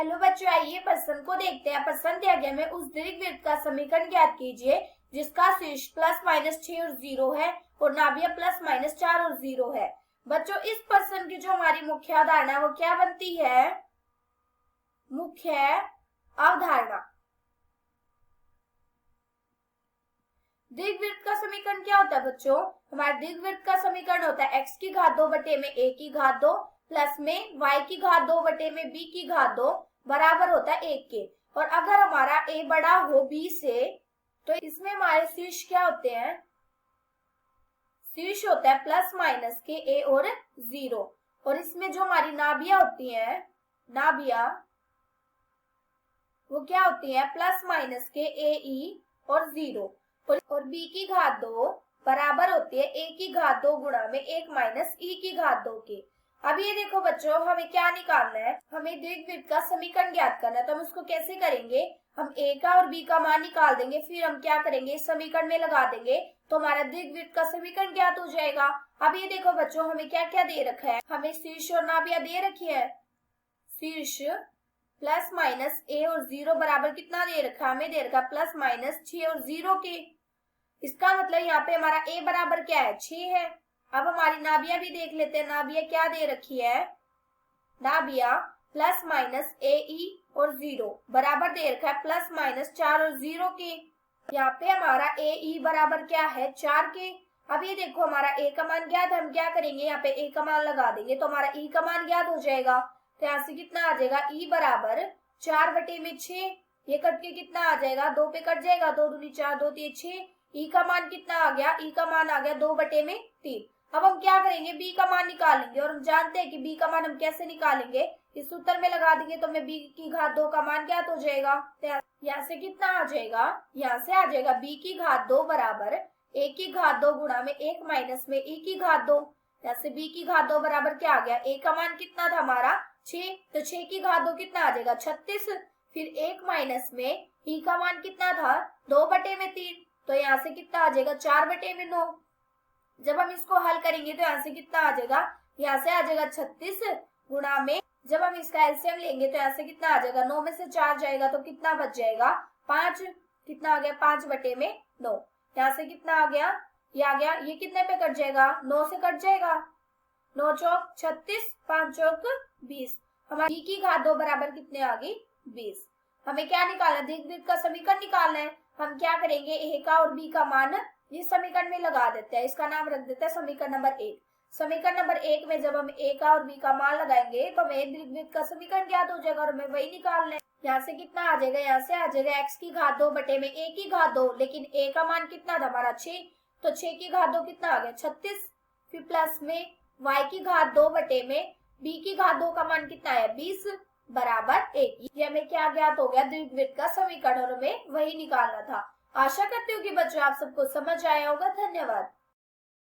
Hello बच्चों, आइए प्रश्न को देखते हैं। प्रश्न दिया गया में उस दीर्घवृत्त का समीकरण ज्ञात कीजिए जिसका शीर्ष +-6 और 0 है और नाभियां +-4 और 0 है। बच्चों, इस प्रश्न की जो हमारी मुख्य अवधारणा वो क्या बनती है? मुख्य अवधारणा। दीर्घवृत्त का समीकरण क्या होता है बच्चों? हमारे दीर्घवृत्त का समीकरण होता है x की घात 2 बटे में a की घात 2 प्लस में y की घात 2 बटे में b की घात 2 बराबर होता है 1 के। और अगर हमारा a बड़ा हो b से तो इसमें हमारे शीर्ष क्या होते हैं? शीर्ष होता है +- के a और 0। और इसमें जो हमारी नाभियां होती हैं, नाभियां वो क्या होती है? +- के a e और 0 और b की घात 2 बराबर होती है a की घात 2 गुणा में 1 - e की घात 2 के। अब ये देखो बच्चों, हमें क्या निकालना है? हमें दीर्घवृत्त का समीकरण ज्ञात करना है। तो हम उसको कैसे करेंगे? हम a का और b का मान निकाल देंगे, फिर हम क्या करेंगे? इस समीकरण में लगा देंगे तो हमारा दीर्घवृत्त का समीकरण ज्ञात हो जाएगा। अब ये देखो बच्चों, हमें क्या क्या दे रखा है? हमें शीर्ष और नाभियां दे रखी है। शीर्ष +- a और 0 बराबर कितना दे रखा है? हमें दे रखा +-6 और 0 के। इसका मतलब यहाँ पे हमारा a बराबर क्या है? 6 है। अब हमारी नाभियां भी देख लेते हैं। नाभियां क्या दे रखी है? नाभियां +- a e और 0 बराबर दे रखा है +-4 और 0 के। यहाँ पे हमारा a e बराबर क्या है? 4 के। अब ये देखो, हमारा a का मान ज्ञात है, हम क्या करेंगे? यहाँ पे a का मान लगा देंगे तो हमारा e का मान ज्ञात हो जाएगा। तो यहाँ से कितना आ जाएगा? e बराबर 4 बटे में 6। ये कट के कितना आ जाएगा? 2 पे कट जाएगा, 2 दूनी 4, 2 तीन 6। ई का मान कितना आ गया? ई का मान आ गया 2 बटे में 3। अब हम क्या करेंगे? बी का मान निकालेंगे और हम जानते हैं कि बी का मान हम कैसे निकालेंगे? इस सूत्र में लगा देंगे तो हमें बी की घात 2 का मान ज्ञात हो जाएगा। तो यहाँ से कितना आ जाएगा? यहाँ से आ जाएगा बी की घात 2 बराबर ए की घात 2 गुणा में 1 - में ई की घात 2। यहाँ से बी की घात 2 बराबर क्या आ गया? ए का मान कितना था हमारा? 6। तो 6 की घात 2 कितना आ जाएगा? 36। फिर 1 - में ई का मान कितना था? 2 बटे में 3। तो यहाँ से कितना आ जाएगा? 4 बटे में 9। जब हम इसको हल करेंगे तो यहाँ से कितना आ जाएगा? यहाँ से आ जाएगा 36 गुणा में, जब हम इसका एलसीएम लेंगे तो यहाँ से कितना आ जाएगा? 9 में से 4 जाएगा तो कितना बच जाएगा? 5। कितना आ गया? 5 बटे में 9। यहाँ से कितना आ गया? ये आ गया। ये कितने पे कट जाएगा? 9 से कट जाएगा। 9 चौक 36, 5 चौक 20। हमारी की घात 2 बराबर कितने आ गई? 20। हमें क्या निकालना है? दीर्घवृत्त का समीकरण निकालना है। हम क्या करेंगे? a का और b का मान इस समीकरण में लगा देते हैं। इसका नाम रख देते हैं समीकरण नंबर 1। समीकरण नंबर 1 में जब हम a का और b का मान लगाएंगे तो हमें दीर्घवृत्त का समीकरण ज्ञात हो जाएगा और हमें वही निकालना है। यहाँ से कितना आ जाएगा? यहाँ से आ जाएगा x की घात 2 बटे में a की घात 2, लेकिन a का मान कितना था हमारा? 6। तो 6 की घात 2 कितना आ गया? 36। फिर प्लस में y की घात 2 बटे में b की घात 2 का मान कितना है? 20 बराबर 1। ये हमें क्या ज्ञात हो गया? दीर्घवृत्त का समीकरण और हमें वही निकालना था। आशा करती हूँ कि बच्चों आप सबको समझ आया होगा। धन्यवाद।